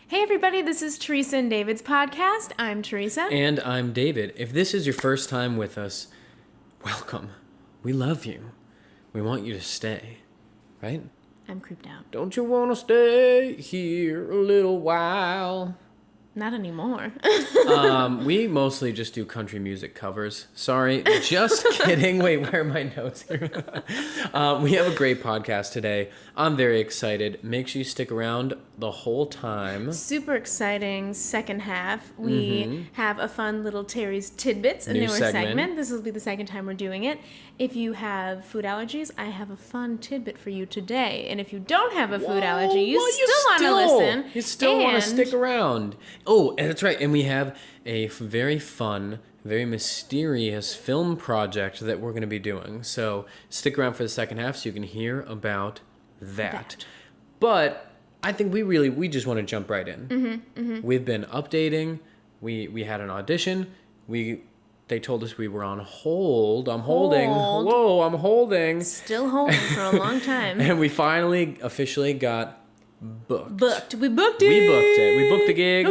Hey everybody, this is Theresa and David's podcast. I'm Theresa. And I'm David. If this is your first time with us, welcome. We love you. We want you to stay, right? I'm creeped out. Don't you want to stay here a little while? Not anymore. We mostly just do country music covers. Sorry, just kidding. Wait, where are my notes here? We have a great podcast today. I'm very excited. Make sure you stick around the whole time. Super exciting second half. We have a fun little Terry's Tidbits, a New newer segment. segment. This will be the second time we're doing it. If you have food allergies, I have a fun tidbit for you today. And if you don't have a food allergy, you still want to listen. You still want to stick around. Oh, and that's right. And we have a very fun, very mysterious film project that we're going to be doing. So stick around for the second half so you can hear about that. But I think we just want to jump right in. We've been updating. We had an audition. They told us we were on hold. I'm holding. Whoa, I'm holding. Still holding for a long time. And we finally officially got booked. We booked it. We booked the gig.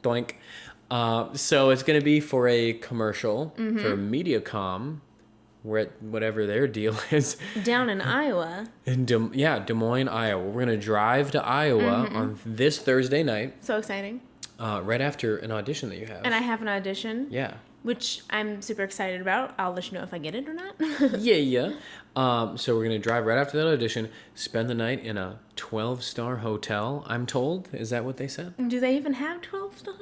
Doink. So it's going to be for a commercial for MediaCom, whatever their deal is. Down in Iowa. In Des Moines, Iowa. We're going to drive to Iowa on this Thursday night. So exciting. Right after an audition that you have. And I have an audition. Yeah. Which I'm super excited about. I'll let you know if I get it or not. Yeah. So we're going to drive right after that audition, spend the night in a 12-star hotel, I'm told. Is that what they said? Do they even have 12 stars?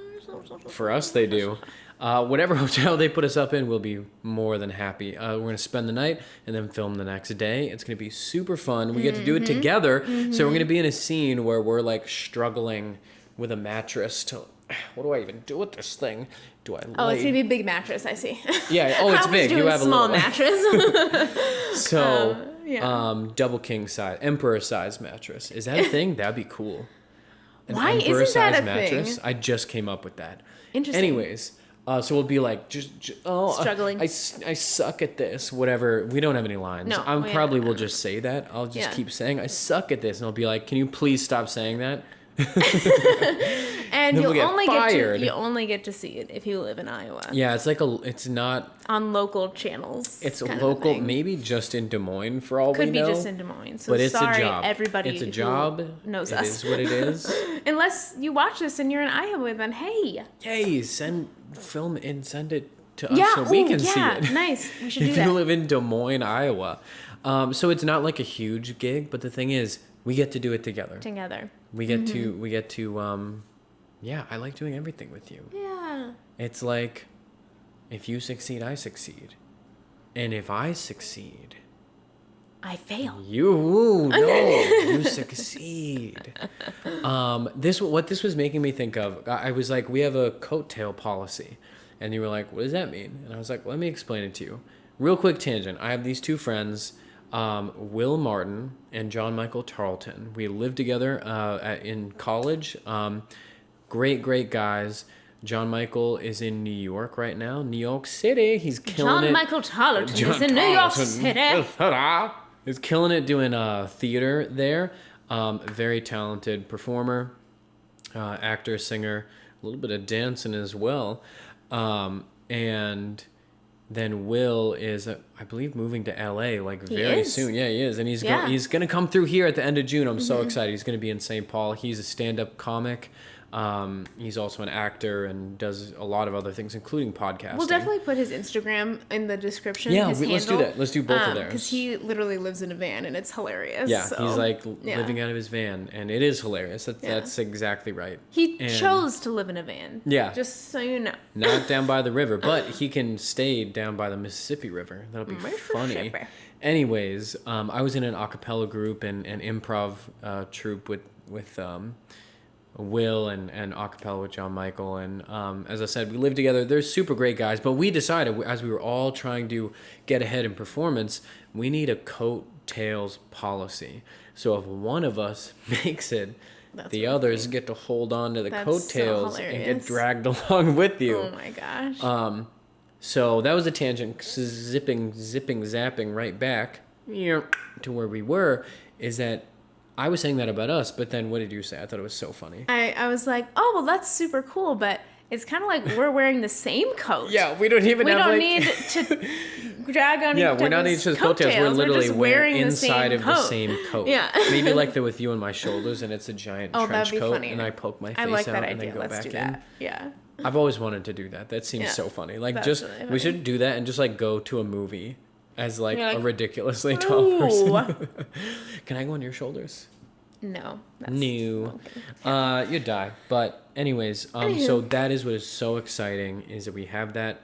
For us, they do. Whatever hotel they put us up in, we'll be more than happy. We're going to spend the night and then film the next day. It's going to be super fun. We get to do it together. So we're going to be in a scene where we're like struggling with a mattress to... What do I even do with this thing? Do I lay... Oh, it's going to be a big mattress, I see. Yeah, it's big. You have a small little... mattress. So, yeah. Double king size, emperor size mattress. Is that a thing? That'd be cool. Why isn't that a mattress? thing? I just came up with that. Interesting. Anyways, so we'll be like, struggling. I suck at this, whatever. We don't have any lines. No. Will just say that. I'll just keep saying, I suck at this. And I'll be like, can you please stop saying that? And you'll you only get to see it if you live in Iowa. Yeah, it's not on local channels. It's local, maybe just in Des Moines for all we know. Could be just in Des Moines. So but it's sorry, a job. Everybody. It's a job. Knows it us. It is what it is. Unless you watch this and you're in Iowa, then hey, film and send it to us so we can see it. Nice. We should do if that. you live in Des Moines, Iowa, so it's not like a huge gig, but the thing is, we get to do it together. We get to. I like doing everything with you. Yeah. It's like, if you succeed, I succeed. And if I succeed... I fail. You succeed. What this was making me think of, I was like, we have a coattail policy. And you were like, what does that mean? And I was like, let me explain it to you. Real quick tangent. I have these two friends, Will Martin and Jonmichael Tarleton. We lived together in college. Great guys. Jonmichael is in New York right now. New York City. He's killing it. Jonmichael Tarleton is in New York City. He's killing it doing theater there. Very talented performer, actor, singer, a little bit of dancing as well. And then Will is, I believe, moving to LA very soon. Yeah, he is. And he's going to come through here at the end of June. I'm so excited. He's going to be in St. Paul. He's a stand-up comic. He's also an actor and does a lot of other things, including podcasting. We'll definitely put his Instagram in the description. Yeah, let's do that. Let's do both of theirs. Because he literally lives in a van and it's hilarious. Yeah, he's living out of his van and it is hilarious. That's exactly right. He chose to live in a van. Yeah. Just so you know. Not down by the river, but he can stay down by the Mississippi River. That'll be funny. Anyways, I was in an a cappella group and improv troupe with Will and acapella with Jonmichael, and as I said, we live together. They're super great guys, but we decided as we were all trying to get ahead in performance, we need a coattails policy. So if one of us makes it, the others get to hold on to the coattails and get dragged along with you. Oh my gosh. So that was a tangent, zipping, zapping right back to where we were, is that I was saying that about us, but then what did you say? I thought it was so funny. I was like, oh, well, that's super cool, but it's kind of like we're wearing the same coat. Yeah, we don't even have like... We don't need to drag on yeah, we're not each other's coattails. We're literally wearing inside of the same coat. Yeah. Maybe like the with you on my shoulders and it's a giant trench coat funny. And I poke my face I like out that and idea. then go Let's back do in. that. Yeah. I've always wanted to do that. That seems so funny. Like That's just really funny. we should do that and just like go to a movie as like You're a like, ridiculously tall "Ooh." person. Can I go on your shoulders? No. No. Okay. You'd die. But anyways, Anywho. so that is what is so exciting is that we have that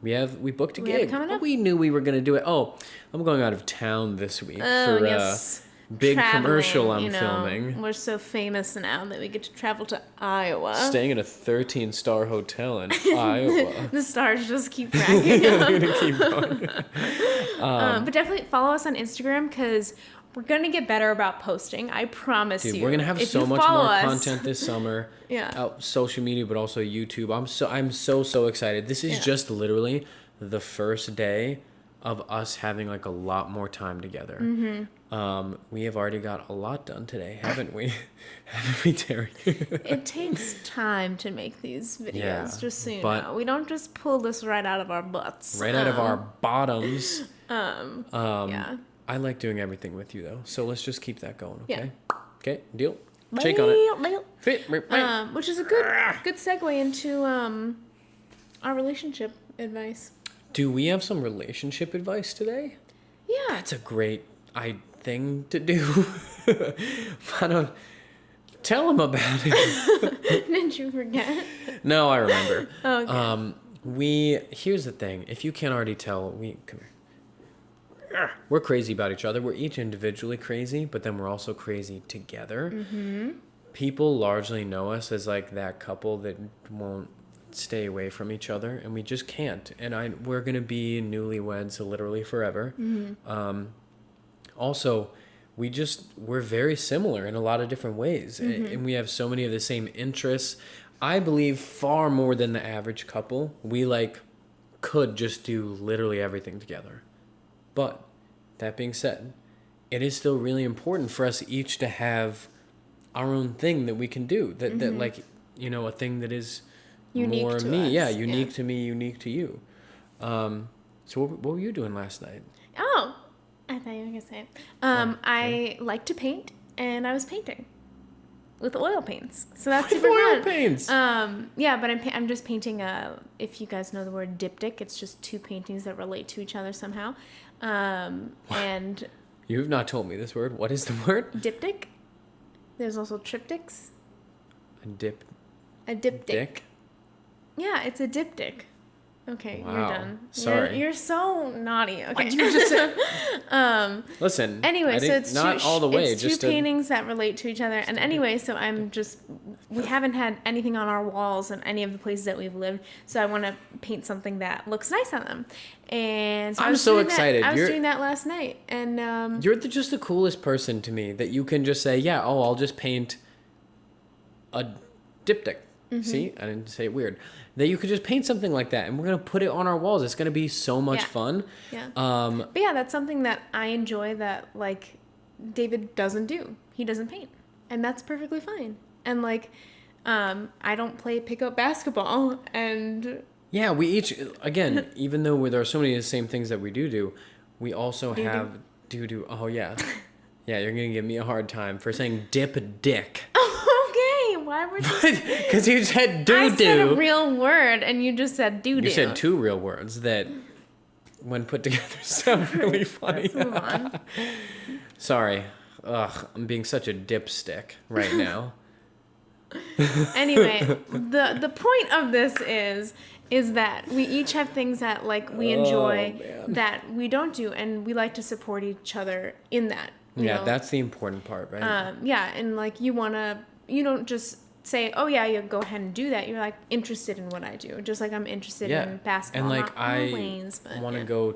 we booked a gig. coming up? We knew we were gonna do it. Oh, I'm going out of town this week Oh, for yes. big Traveling, commercial I'm you know, filming. We're so famous now that we get to travel to Iowa. Staying in a 13-star hotel in Iowa. The stars just keep cracking I'm up. gonna keep going. But definitely follow us on Instagram because we're gonna get better about posting. I promise Dude, you. we're gonna have If so you much follow more us- content this summer. Yeah. Out social media, but also YouTube. I'm so excited. This is just literally the first day of us having like a lot more time together. Mm-hmm. We have already got a lot done today, haven't we? Haven't we, Terry? It takes time to make these videos, Yeah, just so you but- know. We don't just pull this right out of our butts. Right out of our bottoms. Yeah. I like doing everything with you though, so let's just keep that going, okay? Yeah. Okay, deal. Shake on it. Which is a good segue into our relationship advice. Do we have some relationship advice today? Yeah. That's a great thing to do. I don't... Tell him about it. Didn't you forget? No, I remember. Okay. Here's the thing. If you can't already tell, come here. We're crazy about each other. We're each individually crazy, but then we're also crazy together. Mm-hmm. People largely know us as like that couple that won't stay away from each other, and we just can't. And we're gonna be newlyweds literally forever. Mm-hmm. Also, we're very similar in a lot of different ways, and we have so many of the same interests. I believe far more than the average couple. We could just do literally everything together. But that being said, it is still really important for us each to have our own thing that we can do. That a thing that is Unique more to me. us, Yeah, unique to me, unique to you. So what were you doing last night? Oh, I thought you were going to say it. I like to paint, and I was painting with oil paints. So that's super oil fun. paints? Yeah, but I'm just painting, if you guys know the word diptych, it's just two paintings that relate to each other somehow. And You have not told me this word. What is the word? diptych. There's also triptychs. A dip. A diptych. Dick? Yeah, it's a diptych. Okay, Wow. you're done. Sorry. You're so naughty. Okay. What did you just say? Listen. Anyway, so it's not all the way. It's just two paintings that relate to each other. And anyway, so we haven't had anything on our walls in any of the places that we've lived. So I want to paint something that looks nice on them. And so I'm so excited. I was doing that last night. And You're just the coolest person to me that you can just say, yeah, I'll just paint a diptych. Mm-hmm. See, I didn't say it weird. That you could just paint something like that, and we're gonna put it on our walls. It's gonna be so much fun. Yeah. But yeah, that's something that I enjoy that David doesn't do. He doesn't paint, and that's perfectly fine. And I don't play pickup basketball, and yeah, we each again, even though there are so many of the same things that we do, we also have do. Oh yeah, yeah. You're gonna give me a hard time for saying dip dick. Okay, why were you? Because you said doo-doo. I said a real word, and you just said doo-doo. You said two real words that, when put together, sound really funny. Let's move on. Sorry. Ugh, I'm being such a dipstick right now. Anyway, the point of this is that we each have things that we enjoy that we don't do, and we like to support each other in that. You know? That's the important part, right? Yeah, and you don't just say, oh yeah, you go ahead and do that. You're interested in what I do, just like I'm interested in basketball. And not I always, but want to go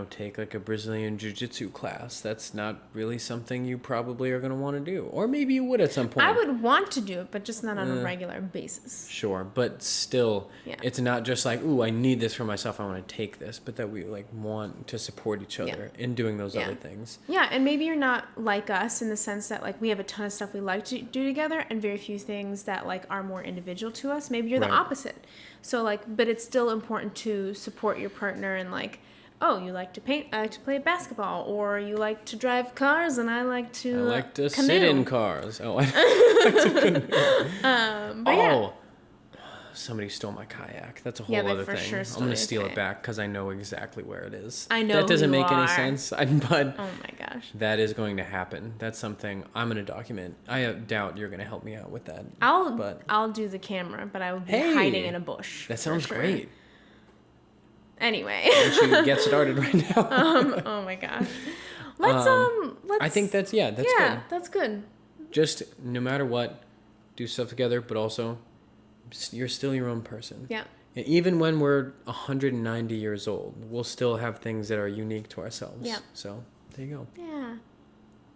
take like a Brazilian jiu-jitsu class. That's not really something you probably are going to want to do. Or maybe you would at some point. I would want to do it, but just not on a regular basis. Sure, but still, it's not just like, ooh, I need this for myself, I want to take this, but that we like want to support each other in doing those other things. Yeah, and maybe you're not like us in the sense that like we have a ton of stuff we like to do together and very few things that like are more individual to us. Maybe you're the opposite. So like, but it's still important to support your partner and like, oh, you like to paint, I like to play basketball, or you like to drive cars, and I like to canoe. Sit in cars. Oh, I like to canoe. Somebody stole my kayak. That's a whole other thing. Sure I'm going to steal it back because I know exactly where it is. I know that doesn't make any are. sense, but oh my gosh, that is going to happen. That's something I'm going to document. I doubt you're going to help me out with that. I'll do the camera, but I will be hiding in a bush. That sounds great. Anyway, why don't you get started right now? Oh my gosh. Let's I think that's good. That's good. Just no matter what, do stuff together, but also you're still your own person. Yeah. And even when we're 190 years old, we'll still have things that are unique to ourselves. Yeah. So there you go. Yeah.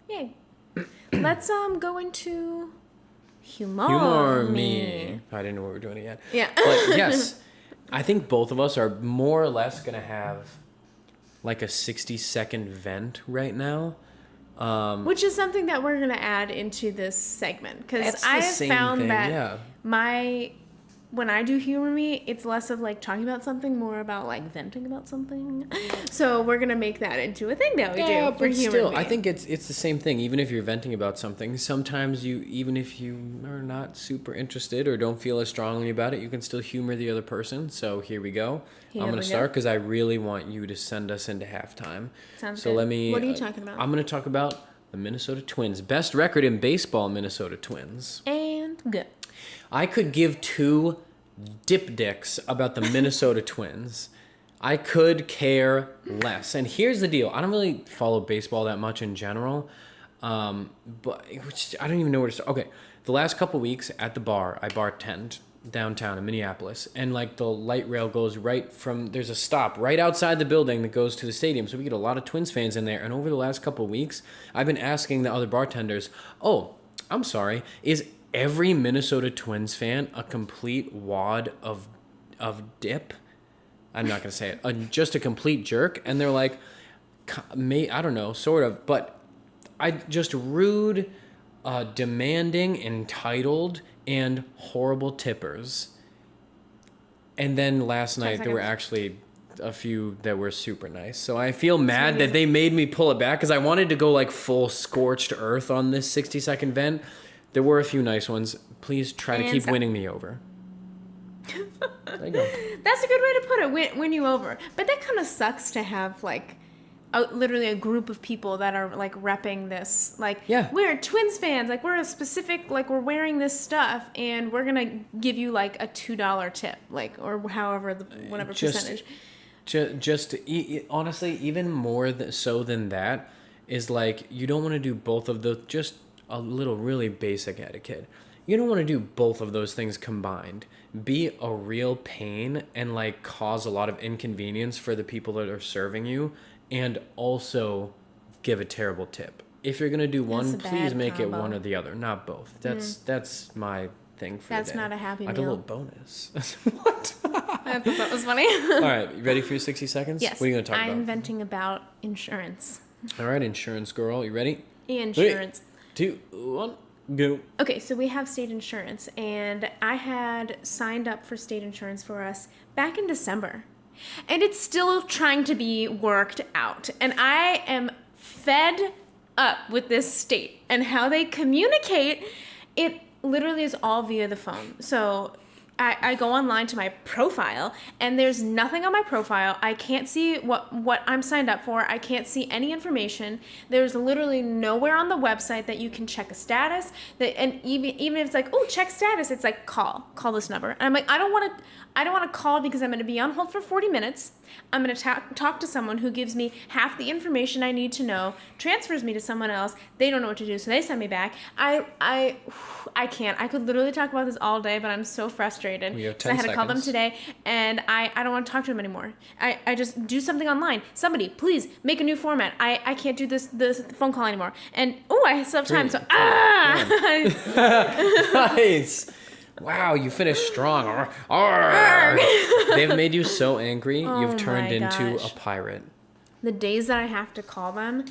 Yay. Let's go into humor me. I didn't know what we were doing it yet. Yeah. But yes. I think both of us are more or less going to have like a 60-second vent right now. Which is something that we're going to add into this segment. Because I have found that when I do humor me, it's less of like talking about something, more about like venting about something. So we're going to make that into a thing that we do for humor me. I think it's the same thing. Even if you're venting about something, sometimes even if you are not super interested or don't feel as strongly about it, you can still humor the other person. So here we go. I'm going to start because I really want you to send us into halftime. Sounds so good. Let me. What are you talking about? I'm going to talk about the Minnesota Twins. Best record in baseball, Minnesota Twins. And good. I could give two dipdicks about the Minnesota Twins. I could care less. And here's the deal. I don't really follow baseball that much in general. But I don't even know where to start. Okay. The last couple weeks at the bar, I bartend downtown in Minneapolis. And like the light rail goes there's a stop right outside the building that goes to the stadium. So we get a lot of Twins fans in there. And over the last couple of weeks, I've been asking the other bartenders, oh, I'm sorry, is every Minnesota Twins fan a complete wad of dip? I'm not going to say it. Just a complete jerk. And they're like, I don't know, sort of. But I just rude, demanding, entitled, and horrible tippers. And then last night there were actually a few that were super nice. So I feel mad that they made me pull it back because I wanted to go like full scorched earth on this 60-second vent. There were a few nice ones. Please try to keep winning me over. There you go. That's a good way to put it, win you over. But that kind of sucks to have, like, literally a group of people that are, like, repping this. Like, we're Twins fans. Like, we're a specific, like, we're wearing this stuff, and we're going to give you, like, a $2 tip. Like, or however, whatever percentage. Honestly, even more so than that is, like, you don't want to do both of those. Just a little really basic etiquette. You don't want to do both of those things combined. Be a real pain and like cause a lot of inconvenience for the people that are serving you, and also give a terrible tip. If you're gonna do one, please make it one or the other, not both. That's my thing for That's the day. not a happy meal. I have a little bonus. What? I thought that was funny. All right, you ready for your 60 seconds? Yes. What are you gonna talk about? I'm venting about insurance. All right, insurance girl, you ready? Insurance. 3, 2, 1, go. Okay, so we have state insurance, and I had signed up for state insurance for us back in December, and it's still trying to be worked out, and I am fed up with this state and how they communicate. It literally is all via the phone. So I go online to my profile, and there's nothing on my profile. I can't see what I'm signed up for. I can't see any information. There's literally nowhere on the website that you can check a status. And even if it's like, oh, check status, it's like, call this number. And I'm like, I don't want to call because I'm going to be on hold for 40 minutes. I'm going to talk to someone who gives me half the information I need to know, transfers me to someone else. They don't know what to do, so they send me back. I can't. I could literally talk about this all day, but I'm so frustrated frustrated. We have So I 10 had to call them seconds. today, and I don't want to talk to them anymore. I just do something online. Somebody, please make a new format. I can't do this phone call anymore. And I still have time. So Nice. Wow, you finished strong. Arr. They've made you so angry. You've turned into a pirate. The days that I have to call them,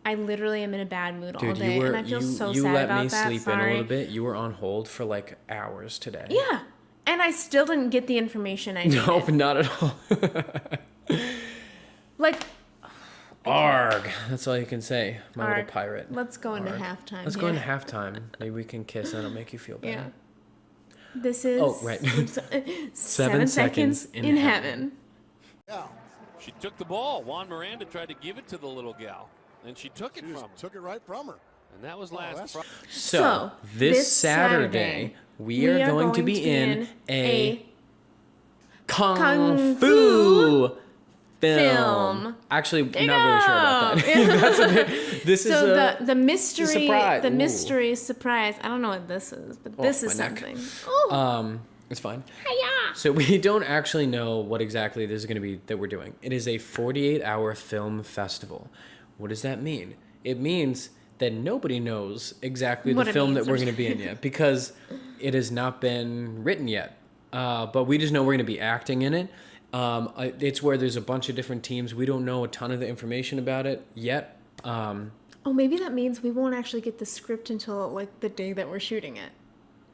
I literally am in a bad mood all day, and I feel so you sad let about me that. sleep Sorry. in a little bit. You were on hold for like hours today. Yeah, and I still didn't get the information I needed. Nope, not at all. Like, Arg. That's all you can say, my little pirate. Let's go into halftime. Let's go into halftime. Maybe we can kiss and it'll make you feel better. Yeah. This is 7 seconds in heaven. Yeah. She took the ball. Juan Miranda tried to give it to the little gal, and she took it from her. Took it right from her. And that was last Friday. So, this Saturday, we are going to be in a Kung Fu film. Actually, not really sure about that. This is the mystery. surprise. The Ooh. mystery surprise. I don't know what this is, but this is my neck. something. Oh. It's fine. Hi-ya. So we don't actually know what exactly this is going to be that we're doing. It is a 48-hour film festival. What does that mean? It means that nobody knows exactly the film that we're going to be in yet because it has not been written yet. But we just know we're going to be acting in it. It's where there's a bunch of different teams. We don't know a ton of the information about it yet. Maybe that means we won't actually get the script until like the day that we're shooting it.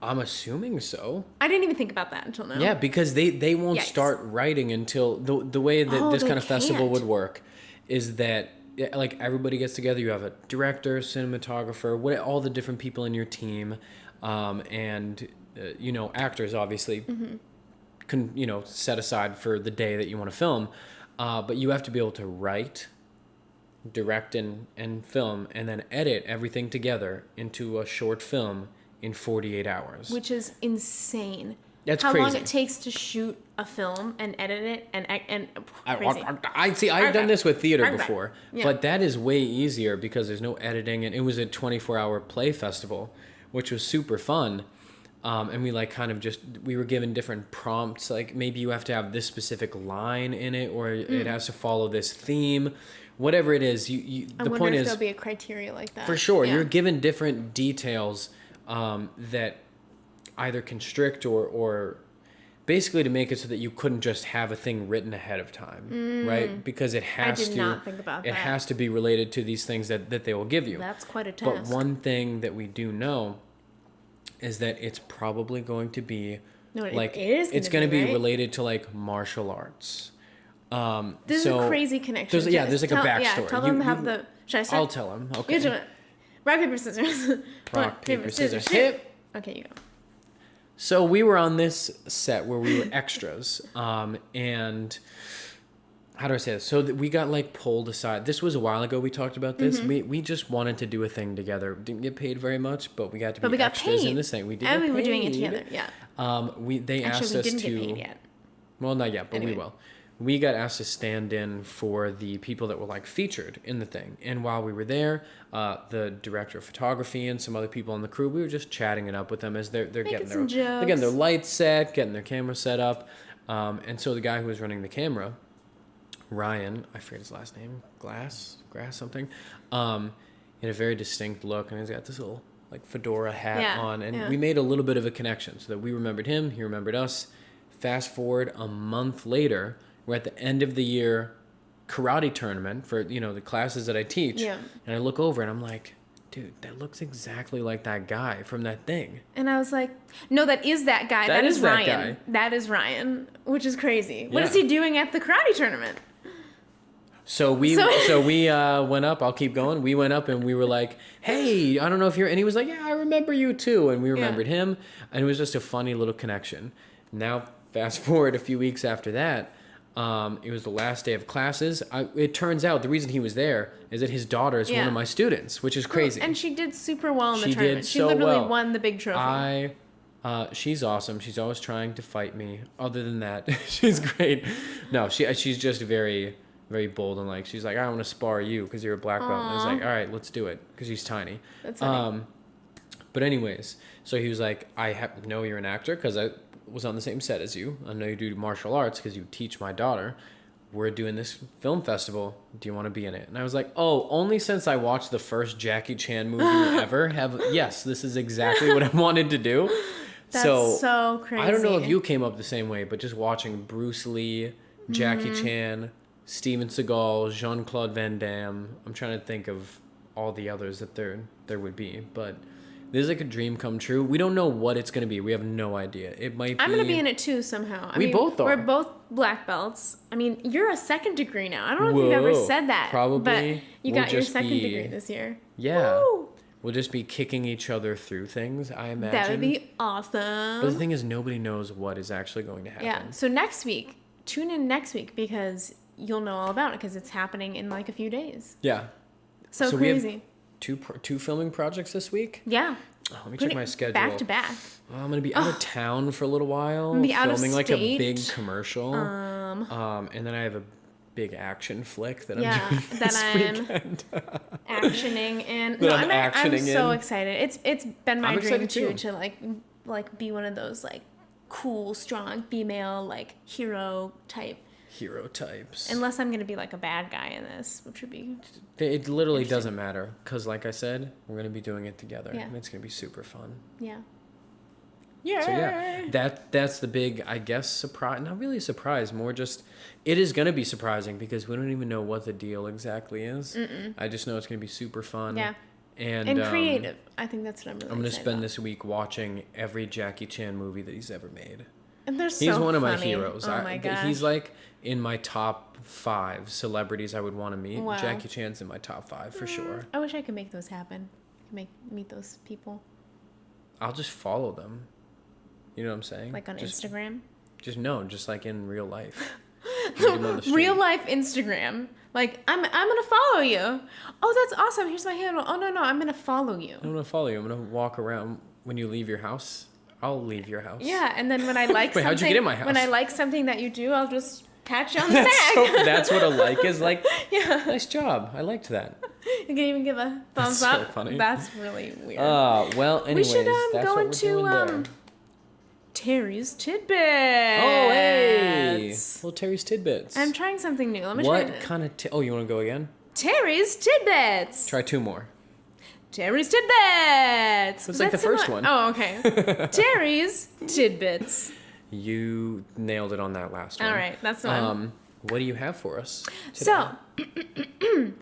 I'm assuming so. I didn't even think about that until now. Yeah, because they won't Yikes. start writing until the way that this they kind of festival can't. would work is that like everybody gets together. You have a director, cinematographer, all the different people in your team, and actors obviously can set aside for the day that you want to film, but you have to be able to write, direct, and film, and then edit everything together into a short film in 48 hours. Which is insane. That's How crazy. long it takes to shoot a film and edit it and crazy. I see. I've done this with theater Okay. before, Yeah. but that is way easier because there's no editing, and it was a 24-hour play festival, which was super fun. And we we were given different prompts, like maybe you have to have this specific line in it, or it has to follow this theme, whatever it is. The I wonder point if is, there'll be a criteria like that. for sure, Yeah. you're given different details that either constrict or basically to make it so that you couldn't just have a thing written ahead of time, right? Because it has did not think about it that. has to be related to these things that they will give you. That's quite a But task. one thing that we do know is that it's probably going to be it's going to be right? related to like martial arts. This is a crazy connection. There's like a backstory. Yeah, tell them the. Should I start? I'll tell him. Okay. You do it. Rock, paper, scissors. Rock, paper, scissors, hip. Okay, you go. So we were on this set where we were extras, and how do I say this? So we got like pulled aside. This was a while ago. We talked about this. We just wanted to do a thing together. Didn't get paid very much, but we got to be got extras paid. in this thing. We did. And get we were doing it paid. together. Yeah. They asked Actually, we us didn't to. get paid yet. Well, not yet, but we Anyway. will. We got asked to stand in for the people that were like featured in the thing. And while we were there, the director of photography and some other people on the crew, we were just chatting it up with them as they're getting some they're getting their jokes. lights set, getting their camera set up. And so the guy who was running the camera, Ryan, I forget his last name, Grass something, he had a very distinct look, and he's got this little like fedora hat on, and we made a little bit of a connection so that we remembered him, he remembered us. Fast forward a month later, we're at the end of the year karate tournament for the classes that I teach, and I look over and I'm like, dude, that looks exactly like that guy from that thing. And I was like, no, that is that guy. That is that Ryan. guy. That is Ryan, which is crazy. What Yeah. is he doing at the karate tournament? So we went up. I'll keep going. We went up and we were like, "Hey, I don't know if you're." And he was like, "Yeah, I remember you too." And we remembered him, and it was just a funny little connection. Now, fast forward a few weeks after that, it was the last day of classes. It turns out the reason he was there is that his daughter is one of my students, which is crazy. And she did super well in the She tournament. did She so literally well. won the big trophy. She's awesome. She's always trying to fight me. Other than that, she's great. No, she's just very, very bold and like she's like, I want to spar you because you're a black belt. And I was like, all right, let's do it because she's tiny. That's funny. But anyways, so he was like, I know you're an actor because was on the same set as you. I know you do martial arts because you teach my daughter. We're doing this film festival. Do you want to be in it? And I was like, oh, only since I watched the first Jackie Chan movie ever yes, this is exactly what I wanted to do. That's so crazy. I don't know if you came up the same way, but just watching Bruce Lee, Jackie Chan, Steven Seagal, Jean-Claude Van Damme. I'm trying to think of all the others that there would be, but this is like a dream come true. We don't know what it's going to be. We have no idea. It might be... I'm going to be in it too somehow. I mean, both are. We're both black belts. I mean, you're a second degree now. I don't know if you've ever said that. Probably. But you got your second degree this year. Yeah. Woo! We'll just be kicking each other through things, I imagine. That would be awesome. But the thing is, nobody knows what is actually going to happen. Yeah. So next week, tune in next week because you'll know all about it because it's happening in like a few days. Yeah. So crazy. We have two filming projects this week? Yeah. Oh, let me check my schedule. Back to back. Well, I'm going to be out of town for a little while. Be out filming of like a state. big commercial. And then I have a big action flick that I'm doing this weekend. Actioning and I'm so excited. It's been my dream too to like be one of those like cool, strong female like hero types. Unless I'm gonna be like a bad guy in this, which would be. It literally doesn't matter because, like I said, we're gonna be doing it together, and it's gonna be super fun. Yeah. Yeah. So yeah, that's the big, I guess, surprise. Not really a surprise, more just it is gonna be surprising because we don't even know what the deal exactly is. I just know it's gonna be super fun. Yeah. And creative. I think that's what I'm really. I'm gonna spend this week watching every Jackie Chan movie that he's ever made. And he's one of my heroes. Oh my gosh. He's like in my top 5 celebrities I would want to meet. Wow. Jackie Chan's in my top 5 for sure. I wish I could make those happen. Meet those people. I'll just follow them. You know what I'm saying? Like on Instagram? Just like in real life. Real life Instagram. Like, I'm gonna follow you. Oh, that's awesome. Here's my handle. Oh, no, I'm gonna follow you. I'm gonna follow you. I'm gonna walk around when you leave your house. I'll leave your house. Yeah, and then when I like Wait, how'd you get in my house? When I like something that you do, I'll just pat you on the back. That's what a like is like. Yeah. Nice job. I liked that. You can even give a thumbs that's up. So funny. That's really weird. Well, anyways, we should that's go what into we're doing Terry's Tidbits. Oh, hey. Little Terry's Tidbits. I'm trying something new. Let me try What kind of... Oh, you want to go again? Terry's Tidbits. Try 2 more. Terry's Tidbits. It's like the first one. Oh, okay. Terry's Tidbits. You nailed it on that last one. All right, that's the one. What do you have for us today? So,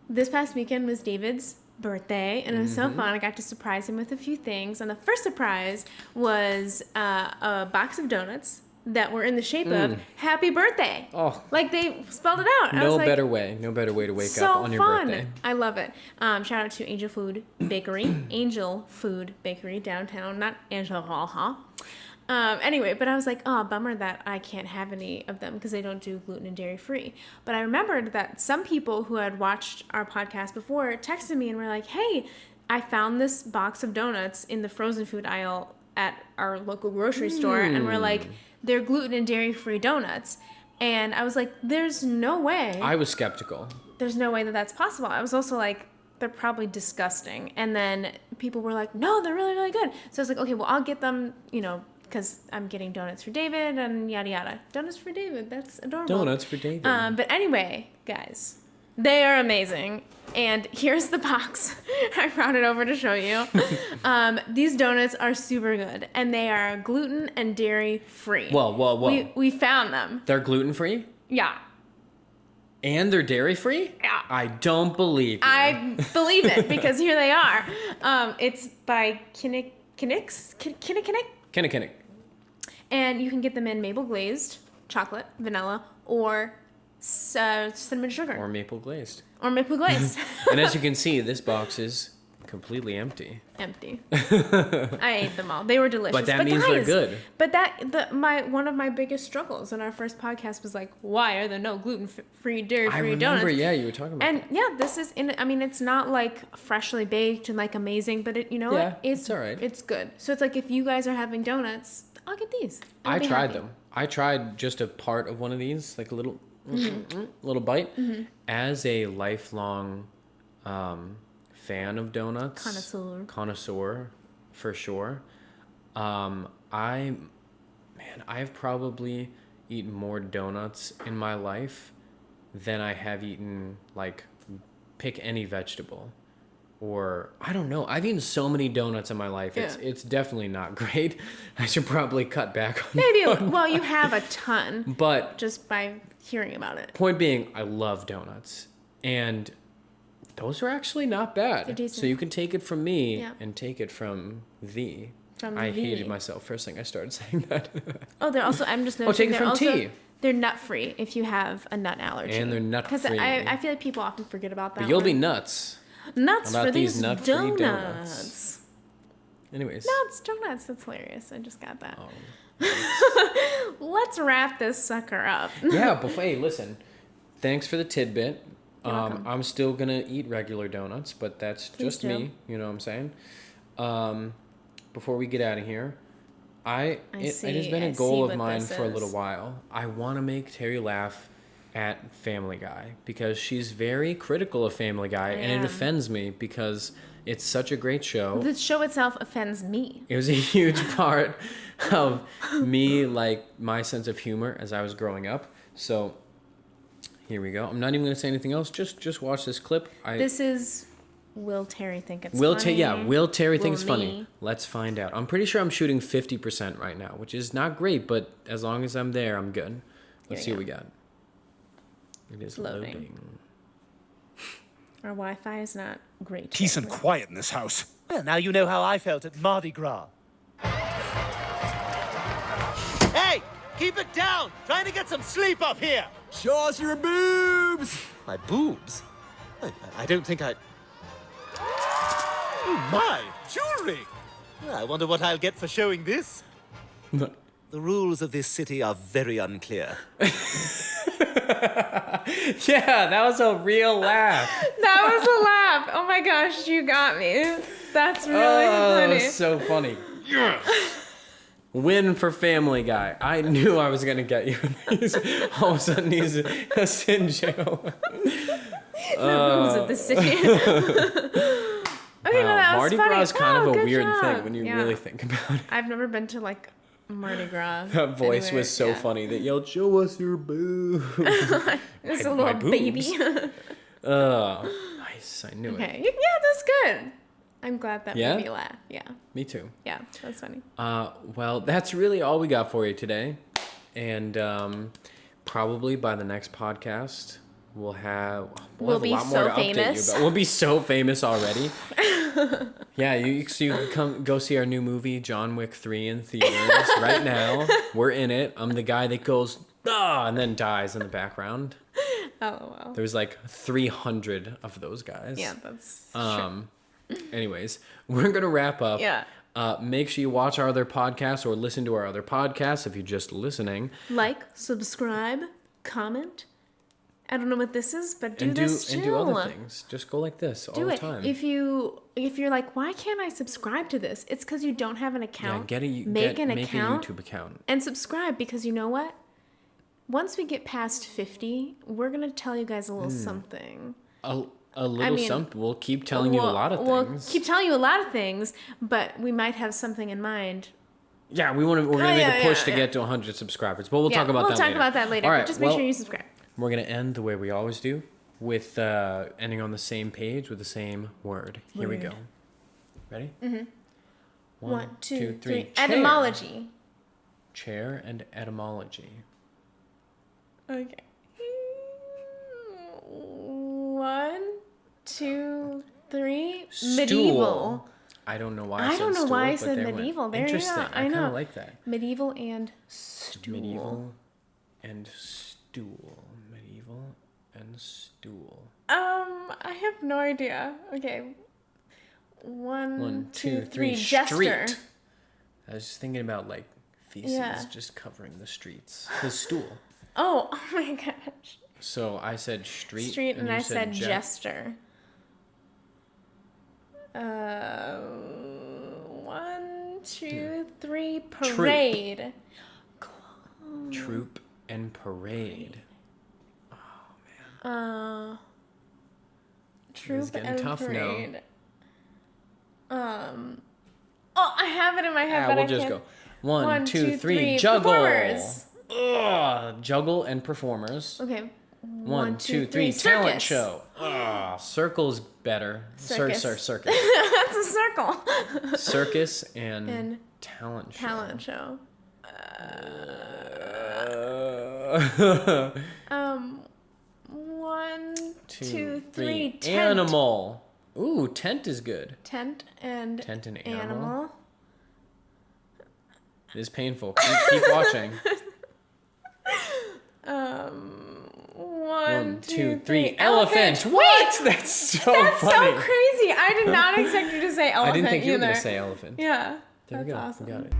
this past weekend was David's birthday, and it was so fun. I got to surprise him with a few things, and the first surprise was a box of donuts that were in the shape of "Happy Birthday." Oh, like they spelled it out. No better way to wake up on your birthday. I love it. Shout out to Angel Food Bakery downtown, not Angel. Anyway, but I was like, oh, bummer that I can't have any of them because they don't do gluten and dairy free. But I remembered that some people who had watched our podcast before texted me and were like, hey, I found this box of donuts in the frozen food aisle at our local grocery store, and we're like, they're gluten and dairy free donuts. And I was like, there's no way. I was skeptical. There's no way that that's possible. I was also like, they're probably disgusting. And then people were like, no, they're really, really good. So I was like, okay, well, I'll get them, because I'm getting donuts for David and yada yada. Donuts for David, that's adorable. Donuts for David. But anyway, guys, they are amazing. And here's the box. I brought it over to show you. These donuts are super good, and they are gluten and dairy free. Whoa. We found them. They're gluten free? Yeah. And they're dairy free? Yeah. I don't believe you. I believe it because here they are. It's by Kinnick. And you can get them in maple glazed, chocolate, vanilla, or cinnamon sugar. Or maple glazed. And as you can see, this box is completely empty. I ate them all. They were delicious. But that means they're good. But one of my biggest struggles in our first podcast was like, why are there no gluten-free, dairy-free donuts? I remember, yeah, you were talking about that. And yeah, this is, it's not like freshly baked and like amazing, but it's all right. It's good. So it's like if you guys are having donuts, I'll get these. I tried them. I tried just a part of one of these, like a little bite. As a lifelong fan of donuts, connoisseur for sure. I Man, I've probably eaten more donuts in my life than I have eaten, like, pick any vegetable. Or, I don't know. I've eaten so many donuts in my life. Yeah. It's definitely not great. I should probably cut back on Maybe, well, you have a ton. But just by hearing about it. Point being, I love donuts. And those are actually not bad. They're decent. So you can take it from me Yeah. and take it from thee. From I thee. hated myself first thing I started saying that. Oh, they're also, I'm just Oh, noticing. take it they're from also, tea. They're nut-free if you have a nut allergy. And they're nut-free. Because I feel like people often forget about that But you'll one. be nuts. Nuts about for these these nut-free donuts. Anyways. Donuts. That's hilarious. I just got that. Oh. Let's wrap this sucker up. Yeah, but hey, listen. Thanks for the tidbit. You're welcome. I'm still gonna eat regular donuts, but that's Please just do. me. You know what I'm saying? Before we get out of here, it has been a I goal see of what mine this for a is. little while. I want to make Terry laugh at Family Guy because she's very critical of Family Guy, and am. it offends me because it's such a great show. The show itself offends me. It was a huge part of me, like my sense of humor as I was growing up. So here we go. I'm not even going to say anything else. Just watch this clip. This is Will Terry think it's funny? Will Terry think it's Will funny? me? Let's find out. I'm pretty sure I'm shooting 50% right now, which is not great, but as long as I'm there, I'm good. Let's see Here what you we got. It is loading. loading. Our Wi-Fi is not great. Peace and quiet in this house. Well, now you know how I felt at Mardi Gras. Hey, keep it down. Trying to get some sleep up here. Show us your boobs! My boobs? I don't think I... Oh, my, jewelry! I wonder what I'll get for showing this. The rules of this city are very unclear. Yeah, that was a real laugh. That was a laugh. Oh my gosh, you got me. That's really That funny. was so funny. Win for Family Guy. I knew I was gonna get you. All of a sudden, he's in jail. Rules of the city. Okay, no, that was Mardi funny. Gras is kind of a good weird job. thing when you Yeah. really think about it. I've never been to like Mardi Gras. That voice anywhere. was so Yeah. funny. That yelled, "Show us your boobs." It's My- a my little baby. boobs. Nice. I knew it. Okay, yeah, that's good. I'm glad that Yeah? made me laugh. Yeah, Me too. yeah, that's funny. Well, that's really all we got for you today. And probably by the next podcast, we'll have We'll a be lot more so to update famous. you about. We'll be so famous already. Yeah, you can go see our new movie, John Wick 3, in theaters right now. We're in it. I'm the guy that goes, ah, and then dies in the background. Oh well. There's like 300 of those guys. Yeah, that's Anyways, we're going to wrap up. Yeah. Make sure you watch our other podcasts or listen to our other podcasts if you're just listening. like, subscribe, comment. I don't know what this is, but do And this too. and do other things. Just go like this all Do the it. time. If you're like, why can't I subscribe to this? It's because you don't have an account. make an a account YouTube account. and subscribe, because you know what? Once we get past 50, we're gonna tell you guys a little something. A little mean, something. We'll keep telling you a lot of We'll things. keep telling you a lot of things, but we might have something in mind. Yeah, we're gonna make yeah, a push yeah, to yeah. get to 100 subscribers, but we'll talk We'll about that talk later. about that later. All right, But just make well, sure you subscribe. We're gonna end the way we always do, with ending on the same page with the same word. Here we go. Ready? Mm-hmm. 1, 2, 3. Chair. Etymology. Chair and etymology. Okay. 1, 2, 3. Stool. Medieval. I don't know why I don't know why I stool, but said there went. medieval. There you go. Interesting. I kind know. of like that. Medieval and stool. Medieval and stool. Medieval and stool. I have no idea. Okay. 1, 2, 3. Jester. Street. I was just thinking about like feces Yeah. just covering the streets. His stool. Oh my gosh. So I said street. Street, and you I said je- jester. 1, 2, 3. Parade. Troop and parade. Troop getting and tough now. parade. Oh, I have it in my head, but we'll I just can't. go. One, two, three. Juggle. Performers. Ugh, juggle and performers. Okay. One, two, three. Talent show. Circle's better. Circus. Circus. That's a circle. Circus and talent show. Talent show. One, two, three. Tent. Animal. Ooh, tent is good. Tent and animal. It is painful. Keep watching. One, two, three. Elephant. What? That's so That's funny. so crazy. I did not expect you to say elephant I didn't think you were either. going to say elephant. Yeah. There we That's go. awesome. We got it.